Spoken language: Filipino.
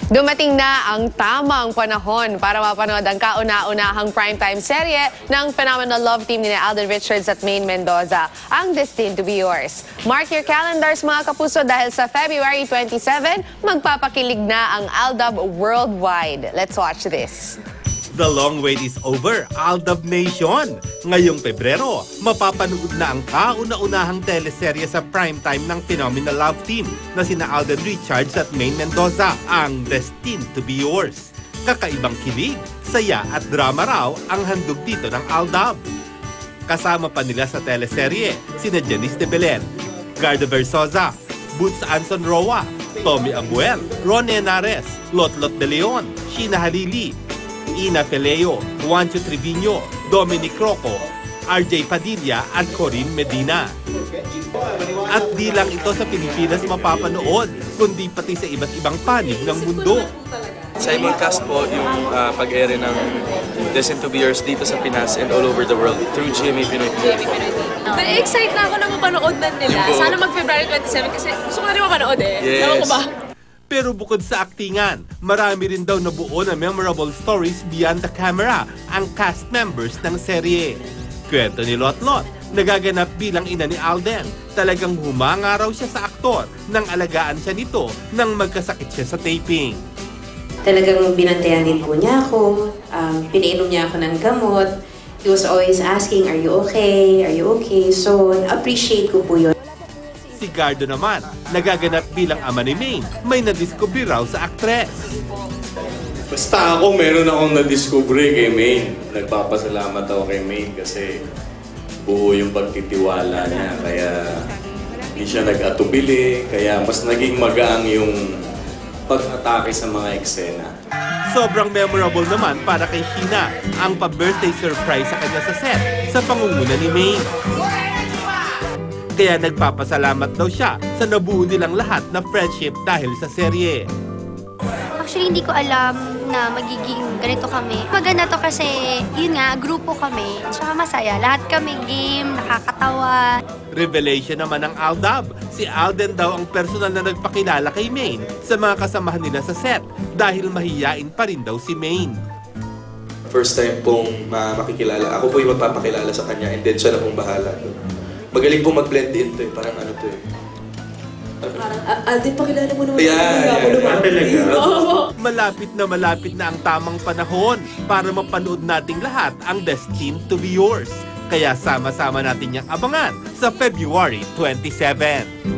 Dumating na ang tamang panahon para mapanood ang kauna-unahang primetime serye ng phenomenal love team ni Alden Richards at Maine Mendoza, ang Destined to Be Yours. Mark your calendars mga kapuso dahil sa February 27, magpapakilig na ang Aldab worldwide. Let's watch this. The long wait is over, Aldab Nation! Ngayong Pebrero, mapapanood na ang kauna-unahang teleserye sa primetime ng phenomenal love team na sina Alden Richards at Maine Mendoza, ang Destined to Be Yours. Kakaibang kilig, saya at drama raw ang handog dito ng Aldab. Kasama pa nila sa teleserye sina Janice de Belen, Garda Versosa, Boots Anson Roa, Tommy Abuel, Ron Henares, Lotlot de Leon, Sheena Halili, Ina Feleo, Juancho Trevino, Dominic Rocco, RJ Padilla at Corinne Medina. At di lang ito sa Pilipinas mapapanood, kundi pati sa iba't ibang panig ng mundo. Simulcast po yung pag-ere ng Destined to Be Yours dito sa Pinas and all over the world through GMA Pinoy TV po. Na-excite na ako na mapanood na nila. Sana mag-February 27 kasi gusto ko na rin mapanood eh. Yes. Ewan ko ba? Pero bukod sa aktingan, marami rin daw nabuo na memorable stories beyond the camera ang cast members ng serye. Kwento ni Lotlot, nagaganap bilang ina ni Alden. Talagang humanga raw siya sa aktor nang alagaan siya nito nang magkasakit siya sa taping. Talagang binantayan din po niya ako, pinainom niya ako ng gamot. He was always asking, are you okay? Are you okay? So, appreciate ko po yun. Si Gardo naman, nagaganap bilang ama ni Maine, may nadiskubre raw sa aktres. Basta ako, meron akong nadiskubre kay Maine. Nagpapasalamat ako kay Maine kasi buo yung pagtitiwala niya. Kaya hindi siya nag-atubili, kaya mas naging magaang yung pag-atake sa mga eksena. Sobrang memorable naman para kay Sheena ang pa-birthday surprise sa kanya sa set sa pangunguna ni Maine. Kaya nagpapasalamat daw siya sa nabuo nilang lahat na friendship dahil sa serye. Actually, hindi ko alam na magiging ganito kami. Maganda to kasi, yun nga, grupo kami. Tsaka masaya. Lahat kami game, nakakatawa. Revelation naman ng Aldab. Si Alden daw ang personal na nagpakilala kay Maine sa mga kasamahan nila sa set dahil mahiyain pa rin daw si Maine. First time pong makikilala. Ako po yung magpapakilala sa kanya and then siya na pong bahala. Magaling po mag-blend in to eh. Parang ano to eh. Alden, pakilala mo naman. Malapit na ang tamang panahon para mapanood nating lahat ang Destined to Be Yours. Kaya sama-sama natin niyang abangan sa February 27.